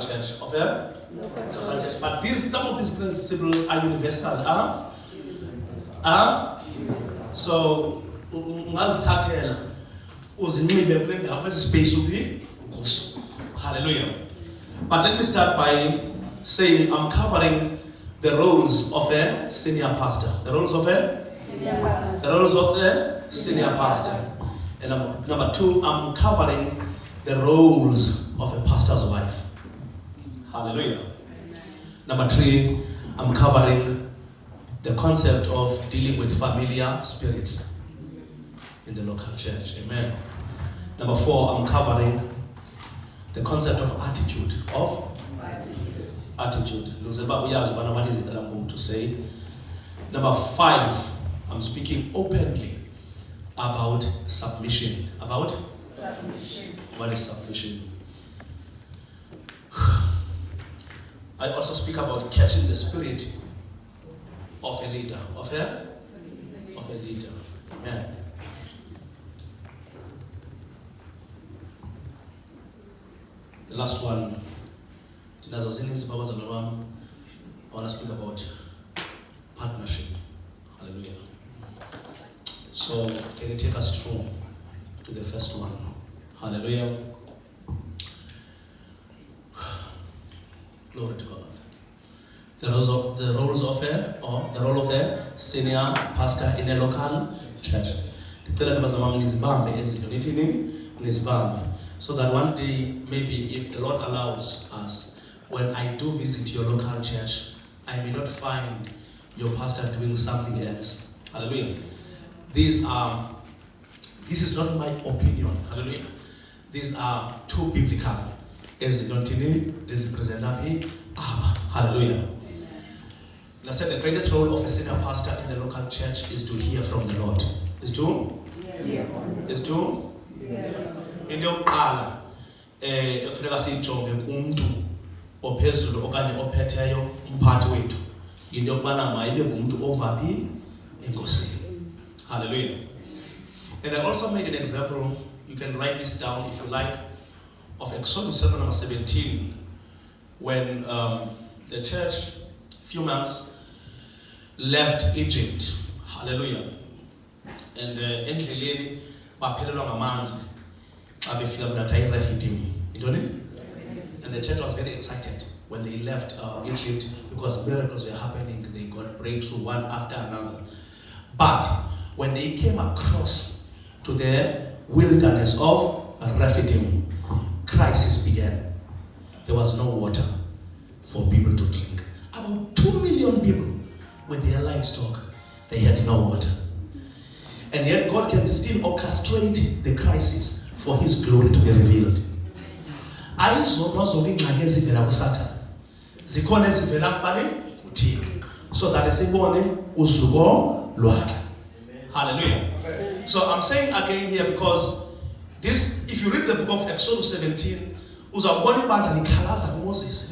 church. Of a local church. But some of these principles are universal. So, ungazithathela uzinxibe kule ndawo space ukuso. Hallelujah. But let me start by saying I'm covering the roles of a senior pastor. The roles of a senior pastor. And number two, I'm covering the roles of a pastor's wife. Hallelujah. Number three, I'm covering the concept of dealing with familiar spirits in the local church. Amen. Number four, I'm covering the concept of attitude. Attitude. What is it that I'm going to say? Number five, I'm speaking openly about submission. About? Submission. What is submission? I also speak about catching the spirit of a leader. Of a leader. Amen. The last one, I want to speak about partnership. Hallelujah. So, can you take us through to the first one? Hallelujah. Glory to God. The role of a senior pastor in a local church. So that one day, maybe if the Lord allows us, when I do visit your local church, I may not find your pastor doing something else. Hallelujah. This is not my opinion. Hallelujah. These are too biblical. Hallelujah. And I said the greatest role of a senior pastor in the local church is to hear from the Lord. Is to? Is to? Into yokuqala ekufuneka siyijonge kumuntu ophezulu okanye ophetheyo umphathi wethu into yokubana mayibe ngumuntu ovaphi enkosini. Hallelujah. And I also made an example, you can write this down if you like, of Exodus chapter number 17, when the church, few months, left Egypt. Hallelujah. And endleleni baphelelwa ngamanzi. And the church was very excited when they left Egypt because miracles were happening. They got breakthrough one after another. But when they came across to the wilderness of Rephidim, crisis began. There was no water for people to drink. About 2 million people with their livestock, they had no water. And yet God can still orchestrate the crisis for His glory to be revealed. So that hallelujah. So I'm saying again here because this, if you read the book of Exodus 17, Moses.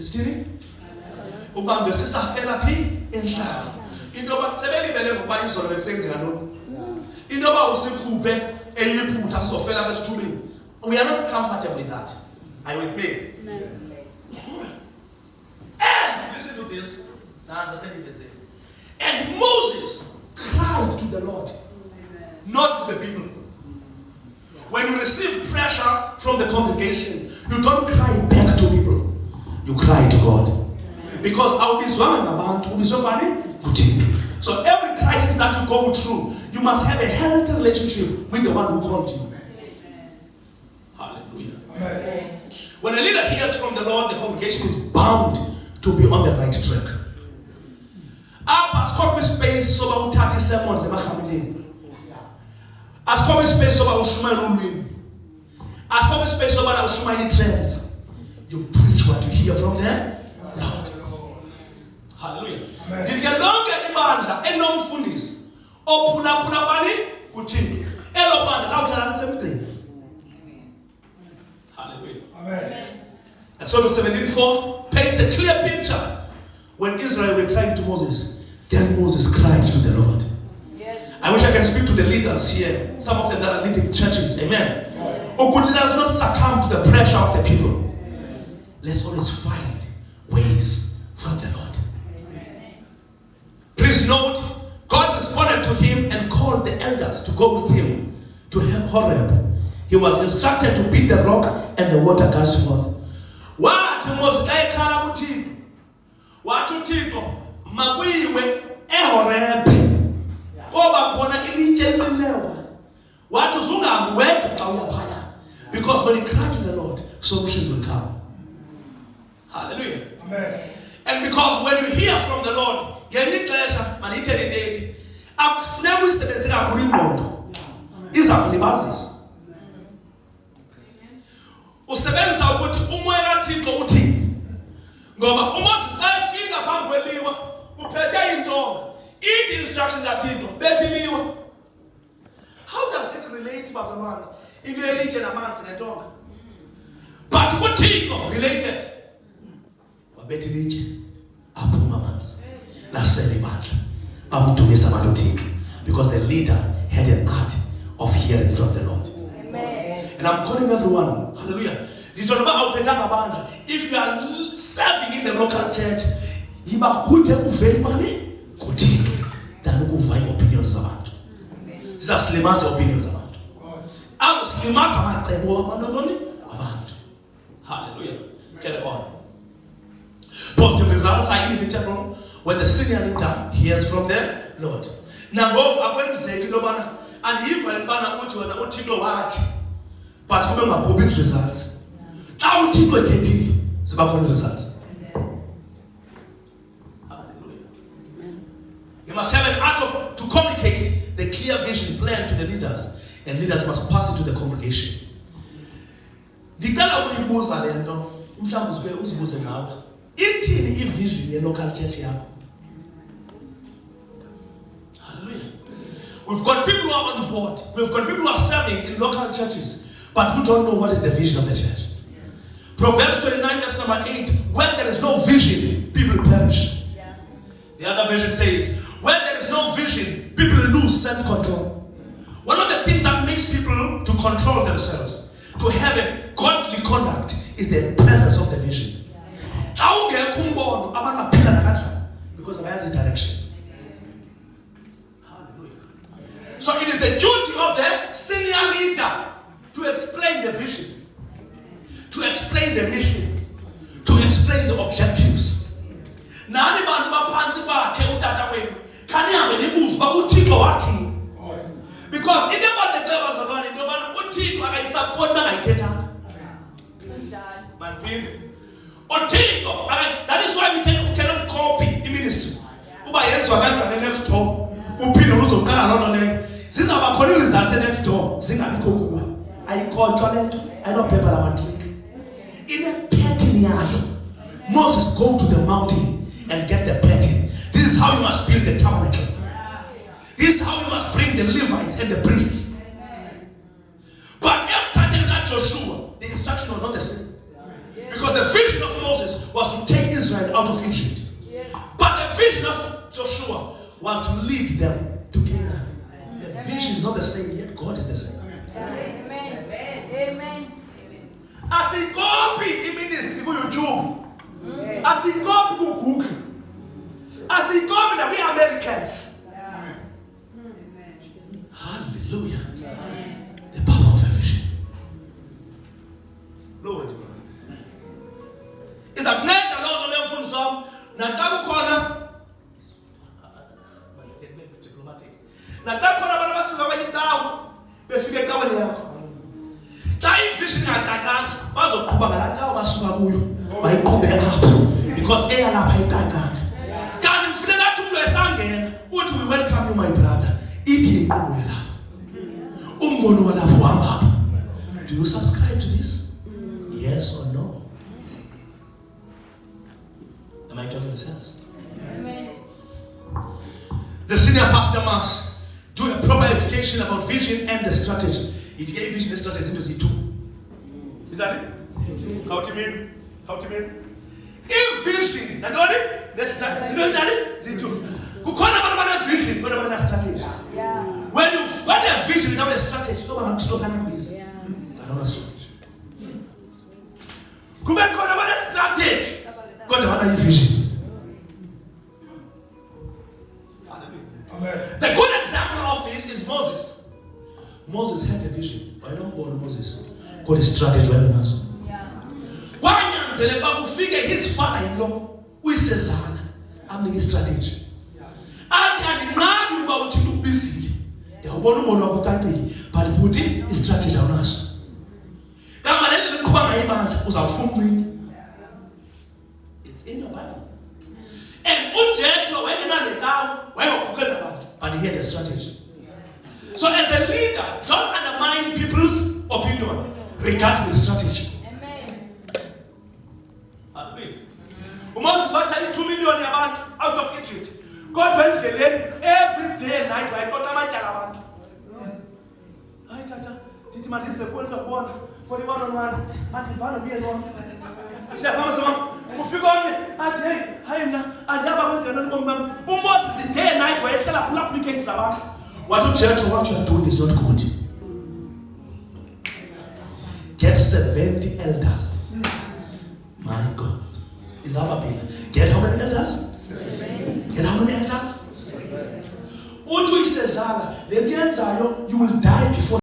We are not comfortable with that. Are you with me? Amen. And listen to this. And Moses cried to the Lord, not to the people. When you receive pressure from the congregation, you don't cry back to people. You cry to God. Because so every crisis that you go through, you must have a healthy relationship with the one who called you. Hallelujah. Amen. When a leader hears from the Lord, the congregation is bound to be on the right track. Ask space over 30 sermons. Ask space over Ushuma. Ask space over Ushuma trends. You preach what you hear from the Lord. Hallelujah. Did you get longer ibandla enomfundisi ophula bani kuthini elo bandla lawudlala semgcini. Hallelujah. Amen. Exodus 17:4 paints a clear picture. When Israel were crying to Moses, then Moses cried to the Lord. Yes. I wish I can speak to the leaders here, some of them that are leading churches. Amen. Yes. Or could leaders not succumb to the pressure of the people? let's always find ways from the Lord. Amen. Please note, God responded to him and called the elders to go with him to Horeb. He was instructed to beat the rock and the water gushed forth. What was ekhala kuThixo? Wathi uThixo makuyiwe eHoreb. Ngoba khona ilitshe eliqinileyo. Wathi usungahambi wedwa xa uya phaya. Because when you cry to the Lord, solutions will come. Hallelujah. Amen. And because when you hear from the Lord, ngelinye ixesha maniyithele ndethi akufuneka uyisebenzise kakhulu ingqondo. Iza kulibazisa. Usebenzisa ukuthi umoya kaThixo uthini. Ngoba uMoses ayefika phambi kweliwa uphethe intonga. Ithi instruction kaThixo bethi liwa. How does this relate bazalwane? Into elitshe namanzi nentonga. But uThixo related. Wabethi litshe aphuma amanzi. Lasele ibandla. Bamdumisa abantu uThixo because the leader had an art of hearing from the Lord. Amen. And I'm calling everyone, hallelujah. If you are serving in the local church, you are good very money, continue. Than ukuvaya opinions zabantu. Zisaslimaza opinions zabantu. Awuslimaza amacebo abantu. Hallelujah. Carry on. Positive results are inevitable when the senior leader hears from the Lord. Now go akwenzeki lobana andiyiva lebana uthi wena uThixo wathi but kube ngabhobisi results. Xa uThixo ethethile ziba khona results. Hallelujah. You must have an art of to communicate the clear vision plan to the leaders, and leaders must pass it to the congregation. Ndicela ukuyibuza le nto mhlawumbe uzibuze ngawe. Ithini ivision ye local church yakho? We've got people who are on board. We've got people who are serving in local churches, but who don't know what is the vision of the church. Yes. Proverbs 29 verse number 8, when there is no vision, people perish. Yeah. The other version says, when there is no vision, people lose self-control. One of the things that makes people to control themselves, to have a godly conduct, is the presence of the vision. Because of the direction. So it is the duty of the senior leader to explain the vision, to explain the mission, to explain the objectives. Nani bantu baphansi kwakhe utata wenu khanihambe nibuze uba uThixo wathini. Because in the levels of learning, no man uThixo akayisupport bangayithethanga. uThixo, that is why we tell you you cannot copy the ministry. Uba yenzwa kanjani next door. Uphinde uzoqala lona le sizaba khona results next door singabikho kuwa ayikhonjwa lento ayinophepha lamatrick ine pattern yayo. Moses go to the mountain and get the pattern. This is how you must build the tabernacle. This is how you must bring the Levites and the priests. But after that Joshua, the instruction was not the same, because the vision of Moses was to take Israel out of Egypt, but the vision of Joshua was to lead them to Canaan. The vision is not the same, yet God is the same. Amen. Amen. Asikopi iministry ku YouTube. Asikopi ku Google. Asikopi na we Americans. Hallelujah. The power of a vision. Lord. Is a net alone on them from some Natabu corner. Nataka bana basuka kwenye befike etaweni yakho. Xa ivision ingacacanga bazoqhuba ngalatawo basuka kuyo bayiqhube apha because eyalapha icacanga. Kanti kufuneka athi umuntu esangena uthi we welcome you my brother. Ithi inkqubo yalapha. Umbono walapha uhamba. Do you subscribe to this? Yes or no? Am I talking sense? Amen. The senior pastor must do a proper education about vision and the strategy. It gave vision and strategy into Z2. See that? How to mean? If vision, and only the strategy. Z2. Kukona bana vision, bana strategy. When you've got a vision without a strategy, no one knows how to do this. I don't know strategy. Kube khona bana strategy. Kodwa bana vision. The good example of this is Moses. Moses had a vision. Why don't born Moses? Got a strategy when naso. Wanyanzele bakufike his father-in-law uyiSezana amnika strategy. Athi andinqabi uba uthini ukubizile. Ndiyabona umono wakho ucacile, but buthi istrategy awunaso. Kama lento liqhwa ngayibandla uzawufuna uncinci. It's in your Bible. And uJethro wayengenanekawo wayekhokela abantu, but he had a strategy. So as a leader, don't undermine people's opinion regarding the strategy. Moses was telling 2 million yabantu out of Egypt. God went every day and night. I got a abantu. Hayi tata, ndithi mandise kwenza kubona 41 mandivana biye lo. Siyafama sama kufika omnye athi hey, hayi mina andihamba kwenzela nobomam. uMoses day and night wayehlala phula applications zabantu. What uJethro what you are doing is not good. Get 70 elders. My God. Is that a bill? Get how many elders? 7. Get how many elders? 7. Uthi uyiSezana, le nto yenzayo, you will die before